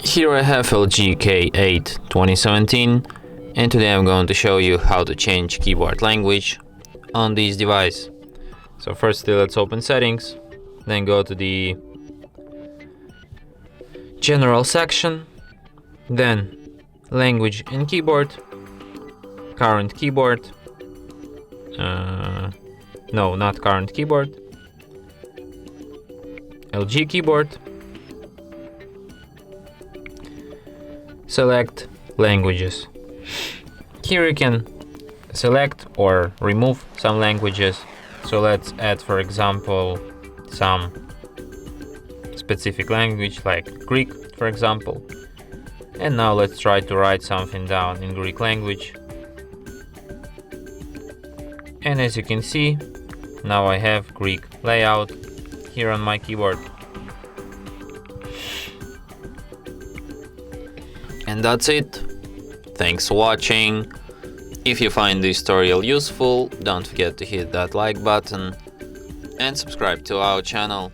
Here I have LG K8 2017, and today I'm going to show you how to change keyboard language on this device. So firstly, let's open settings, then go to the general section, then language and keyboard, current keyboard, no, not current keyboard, LG keyboard, select languages. Here you can select or remove some languages. So let's add, for example, some specific language like Greek, for example. And now let's try to write something down in Greek language. And as you can see, now I have Greek layout here on my keyboard. And that's it. Thanks for watching. If you find this tutorial useful, don't forget to hit that like button and subscribe to our channel.